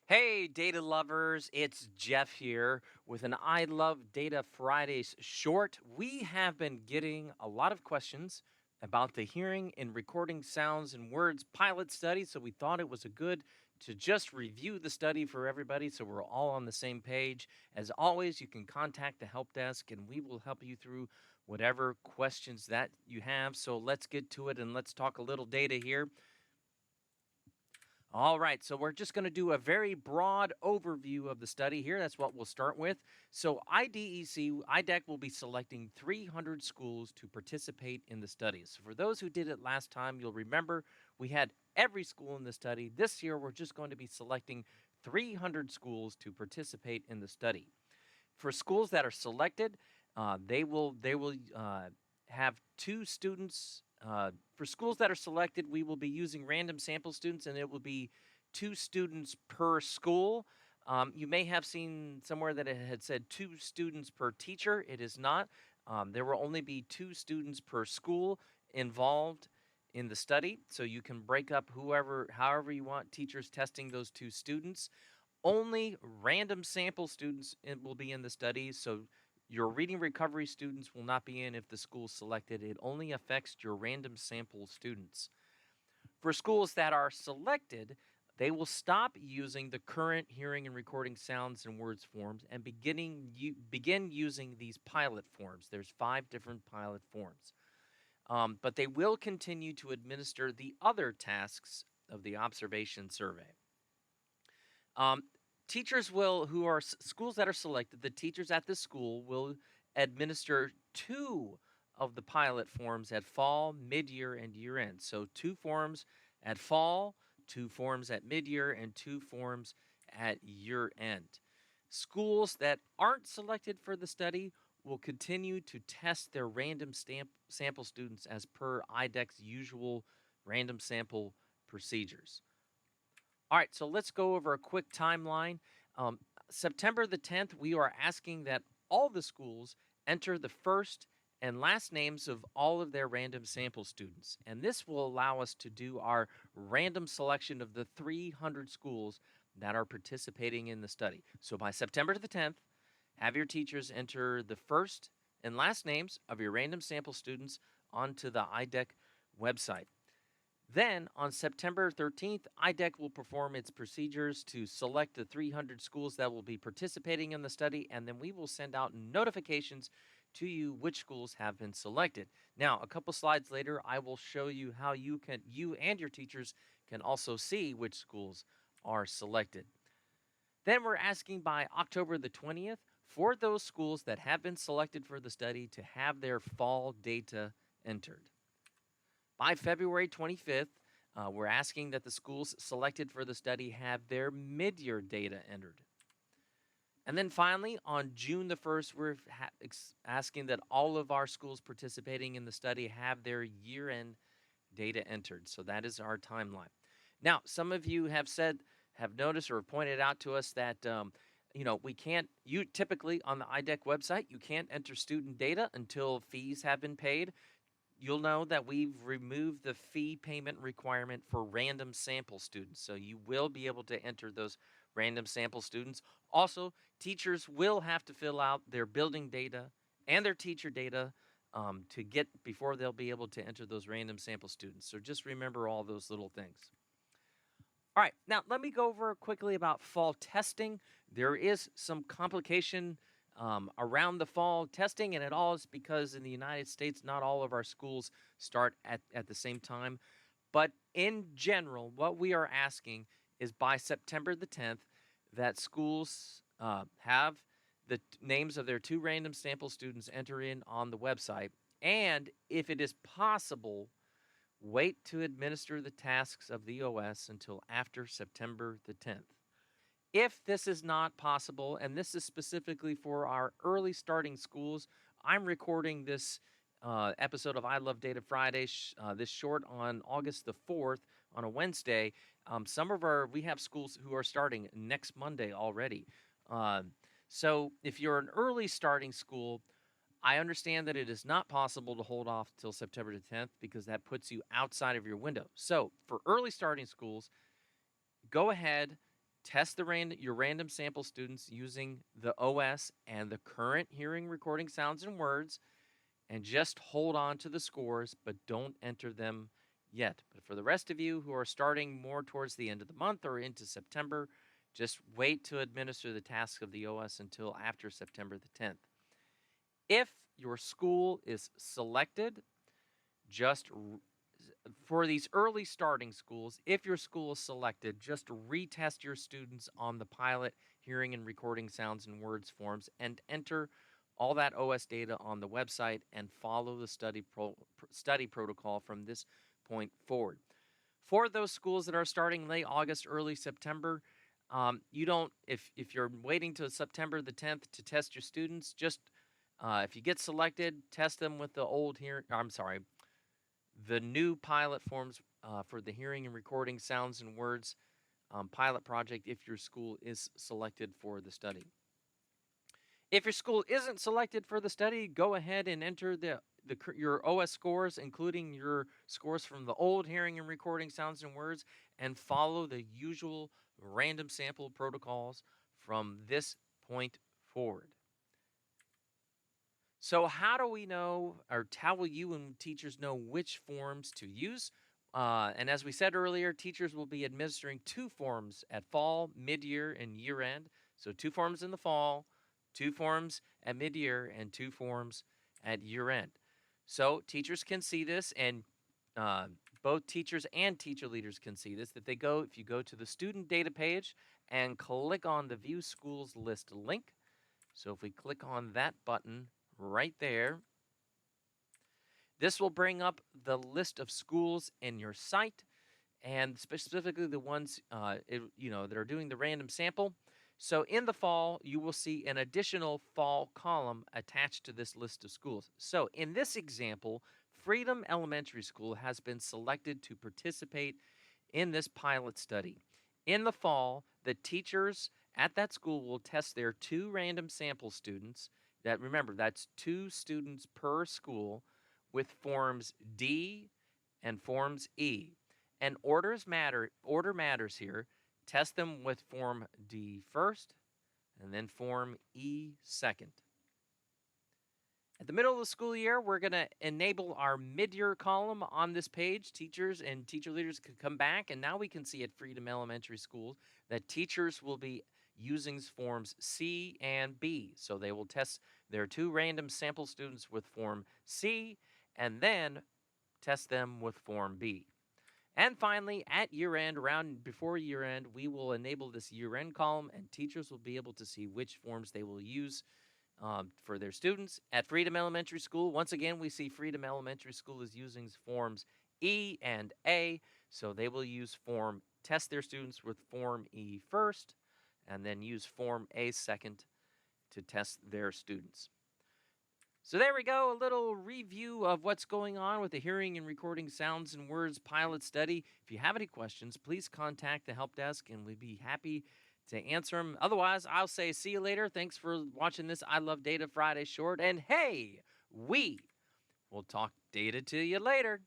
Hey, data lovers, it's Jeff here with an I Love Data Fridays short. We have been getting a lot of questions about the hearing and recording sounds and words pilot study, so we thought it was a good to just review the study for everybody so we're all on the same page. As always, you can contact the help desk and we will help you through whatever questions that you have. So let's get to it and let's talk a little data here. All right, so we're just going to do a very broad overview of the study here. That's what we'll start with. So IDEC will be selecting 300 schools to participate in the study. So for those who did it last time, you'll remember we had every school in the study. This year, we're just going to be selecting 300 schools to participate in the study. For schools that are selected, they will have two students. For schools that are selected, we will be using random sample students, and it will be two students per school. You may have seen somewhere that it had said two students per teacher. It is not. There will only be two students per school involved in the study, so you can break up however you want teachers testing those two students. Only random sample students will be in the study, so your reading recovery students will not be in if the school's selected. It only affects your random sample students. For schools that are selected, they will stop using the current hearing and recording sounds and words forms and begin using these pilot forms. There's 5 different pilot forms. But they will continue to administer the other tasks of the observation survey. Um, Teachers will, who are schools that are selected, the teachers at the school will administer 2 of the pilot forms at fall, mid-year, and year-end. So 2 forms at fall, 2 forms at mid-year, and 2 forms at year-end. Schools that aren't selected for the study will continue to test their random sample students as per IDEC's usual random sample procedures. All right, so let's go over a quick timeline. September the 10th, we are asking that all the schools enter the first and last names of all of their random sample students. And this will allow us to do our random selection of the 300 schools that are participating in the study. So by September the 10th, have your teachers enter the first and last names of your random sample students onto the IDEC website. Then, on September 13th, IDEC will perform its procedures to select the 300 schools that will be participating in the study, and then we will send out notifications to you which schools have been selected. Now, a couple slides later, I will show you how you and your teachers can also see which schools are selected. Then we're asking by October the 20th for those schools that have been selected for the study to have their fall data entered. By February 25th, we're asking that the schools selected for the study have their mid-year data entered. And then finally, on June the 1st, we're asking that all of our schools participating in the study have their year-end data entered. So that is our timeline. Now, some of you have noticed or pointed out to us that we can't. You typically on the IDEC website, you can't enter student data until fees have been paid. You'll know that we've removed the fee payment requirement for random sample students. So you will be able to enter those random sample students. Also, teachers will have to fill out their building data and their teacher data before they'll be able to enter those random sample students. So just remember all those little things. All right, now let me go over quickly about fall testing. There is some complication around the fall testing, and it all is because in the United States, not all of our schools start at the same time. But in general, what we are asking is by September the 10th that schools have the names of their 2 random sample students enter in on the website. And if it is possible, wait to administer the tasks of the OS until after September the 10th. If this is not possible, and this is specifically for our early starting schools, I'm recording this episode of I Love Data Friday, this short on August the 4th on a Wednesday. We have schools who are starting next Monday already. So if you're an early starting school, I understand that it is not possible to hold off till September the 10th because that puts you outside of your window. So for early starting schools, go ahead, Test your random sample students using the OS and the current hearing, recording, sounds, and words, and just hold on to the scores, but don't enter them yet. But for the rest of you who are starting more towards the end of the month or into September, just wait to administer the task of the OS until after September the 10th. If your school is selected, just for these early starting schools, if your school is selected, just retest your students on the pilot hearing and recording sounds and words forms and enter all that OS data on the website and follow the study protocol from this point forward. For those schools that are starting late August, early September, you don't, if you're waiting till September the 10th to test your students, just if you get selected, test them with the new pilot forms for the hearing and recording sounds and words pilot project if your school is selected for the study. If your school isn't selected for the study, go ahead and enter your OS scores, including your scores from the old hearing and recording sounds and words, and follow the usual random sample protocols from this point forward. So how do we know, or how will you and teachers know which forms to use? And as we said earlier, teachers will be administering 2 forms at fall, mid-year, and year-end. So 2 forms in the fall, 2 forms at mid-year, and 2 forms at year-end. So teachers can see this, and both teachers and teacher leaders can see this. If you go to the student data page and click on the View Schools List link. So if we click on that button right there, this will bring up the list of schools in your site, and specifically the ones that are doing the random sample. So in the fall, you will see an additional fall column attached to this list of schools. So in this example, Freedom Elementary School has been selected to participate in this pilot study. In the fall, the teachers at that school will test their 2 random sample students. Remember, that's 2 students per school with forms D and forms E. And order matters here. Test them with form D first and then form E second. At the middle of the school year, we're going to enable our mid-year column on this page. Teachers and teacher leaders can come back, and now we can see at Freedom Elementary School that teachers will be using forms C and B. So they will test their 2 random sample students with form C and then test them with form B. And finally, at year-end, around before year-end, we will enable this year-end column, and teachers will be able to see which forms they will use for their students. At Freedom Elementary School, once again, we see Freedom Elementary School is using forms E and A, so they will test their students with form E first, and then use form A second to test their students. So there we go, a little review of what's going on with the Hearing and Recording Sounds and Words pilot study. If you have any questions, please contact the help desk, and we'd be happy to answer them. Otherwise, I'll say see you later. Thanks for watching this I Love Data Friday short. And hey, we will talk data to you later.